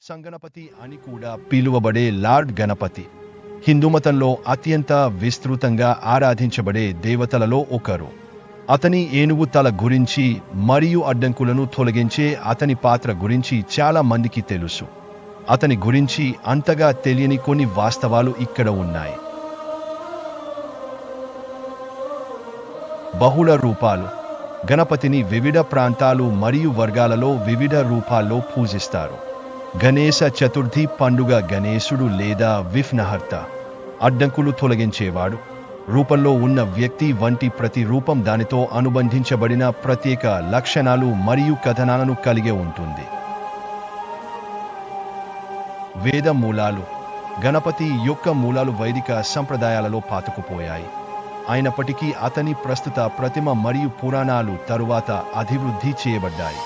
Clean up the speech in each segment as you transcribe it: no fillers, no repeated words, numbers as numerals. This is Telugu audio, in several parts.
సంగణపతి అని కూడా పిలువబడే లార్డ్ గణపతి హిందూమతంలో అత్యంత విస్తృతంగా ఆరాధించబడే దేవతలలో ఒకరు. అతని ఏనుగు తల గురించి మరియు అడ్డంకులను తొలగించే అతని పాత్ర గురించి చాలా మందికి తెలుసు. అతని గురించి అంతగా తెలియని కొన్ని వాస్తవాలు ఇక్కడ ఉన్నాయి. బహుళ రూపాలు. గణపతిని వివిధ ప్రాంతాలు మరియు వర్గాలలో వివిధ రూపాల్లో పూజిస్తారు. గణేశ చతుర్థి పండుగ గణేశుడు లేదా విఘ్నహర్త, అడ్డంకులు తొలగించేవాడు, రూపంలో ఉన్న వ్యక్తి వంటి ప్రతి రూపం దానితో అనుబంధించబడిన ప్రత్యేక లక్షణాలు మరియు కథనాలను కలిగి ఉంటుంది. వేద మూలాలు. గణపతి యొక్క మూలాలు వైదిక సంప్రదాయాలలో పాతుకుపోయాయి. అయినప్పటికీ అతని ప్రస్తుత ప్రతిమ మరియు పురాణాలు తరువాత అభివృద్ధి చేయబడ్డాయి.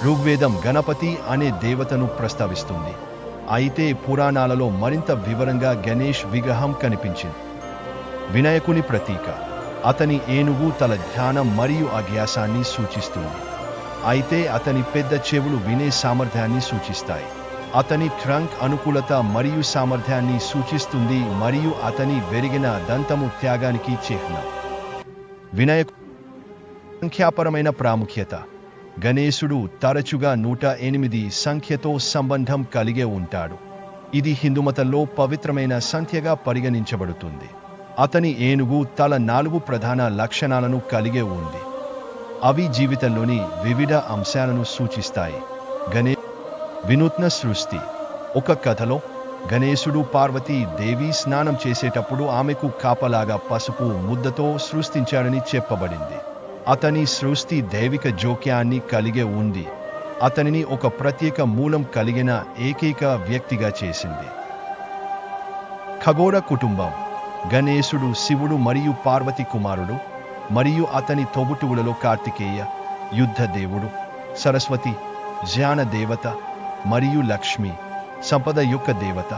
ఋగ్వేదం గణపతి అనే దేవతను ప్రస్తావిస్తుంది, అయితే పురాణాలలో మరింత వివరంగా గణేష్ విగ్రహం కనిపించింది. వినాయకుని ప్రతీక. అతని ఏనుగు తల ధ్యానం మరియు అజ్ఞాసాన్ని సూచిస్తుంది, అయితే అతని పెద్ద చెవులు వినే సామర్థ్యాన్ని సూచిస్తాయి. అతని ట్రంక్ అనుకూలత మరియు సామర్థ్యాన్ని సూచిస్తుంది మరియు అతని వెరిగిన దంతము త్యాగానికి చిహ్నం. వినాయకుడు సంఖ్యాపరమైన ప్రాముఖ్యత. గణేశుడు తరచుగా 108 సంఖ్యతో సంబంధం కలిగి ఉంటాడు. ఇది హిందూమతంలో పవిత్రమైన సంఖ్యగా పరిగణించబడుతుంది. అతని ఏనుగు తల 4 ప్రధాన లక్షణాలను కలిగి ఉంది. అవి జీవితంలోని వివిధ అంశాలను సూచిస్తాయి. వినూత్న సృష్టి. ఒక కథలో గణేశుడు పార్వతీ దేవి స్నానం చేసేటప్పుడు ఆమెకు కాపలాగా పసుపు ముద్దతో సృష్టించాడని చెప్పబడింది. అతని సృష్టి దైవిక జోక్యాన్ని కలిగి ఉంది, అతనిని ఒక ప్రత్యేక మూలం కలిగిన ఏకైక వ్యక్తిగా చేసింది. ఖగోళ కుటుంబం. గణేశుడు శివుడు మరియు పార్వతి కుమారుడు, మరియు అతని తోబుట్టువులలో కార్తికేయ, యుద్ధ దేవుడు, సరస్వతి, జ్ఞాన దేవత మరియు లక్ష్మి, సంపద యొక్క దేవత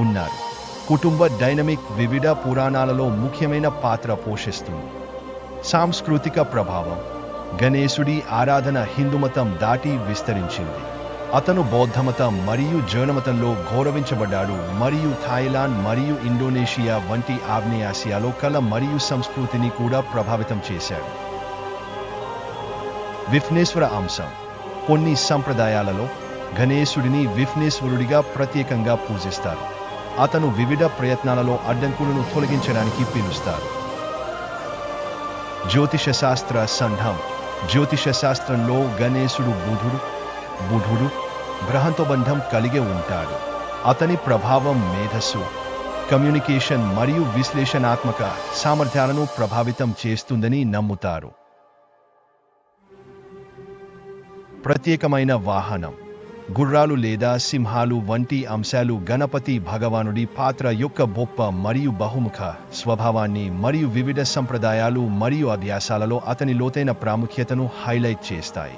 ఉన్నారు. కుటుంబ డైనమిక్ వివిధ పురాణాలలో ముఖ్యమైన పాత్ర పోషిస్తుంది. సాంస్కృతిక ప్రభావం. గణేశుడి ఆరాధన హిందూమతం దాటి విస్తరించింది. అతను బౌద్ధమతం మరియు జైనమతంలో గౌరవించబడ్డాడు మరియు థాయిలాండ్ మరియు ఇండోనేషియా వంటి ఆగ్నేయాసియాలో కళ మరియు సంస్కృతిని కూడా ప్రభావితం చేశాడు. విఘ్నేశ్వర అంశం. కొన్ని సంప్రదాయాలలో గణేశుడిని విఘ్నేశ్వరుడిగా ప్రత్యేకంగా పూజిస్తారు. అతను వివిధ ప్రయత్నాలలో అడ్డంకులను తొలగించడానికి పిలుస్తారు. జ్యోతిష శాస్త్ర సంఘం. జ్యోతిష శాస్త్రంలో గణేశుడు బుధుడు గ్రహంతో బంధం కలిగి ఉంటాడు. అతని ప్రభావం మేధస్సు, కమ్యూనికేషన్ మరియు విశ్లేషణాత్మక సామర్థ్యాలను ప్రభావితం చేస్తుందని నమ్ముతారు. ప్రత్యేకమైన వాహనం. గుర్రాలు లేదా సింహాలు వంటి అంశాలు గణపతి భగవానుడి పాత్ర యొక్క గొప్ప మరియు బహుముఖ స్వభావాన్ని మరియు వివిధ సంప్రదాయాలు మరియు అభ్యాసాలలో అతని లోతైన ప్రాముఖ్యతను హైలైట్ చేస్తాయి.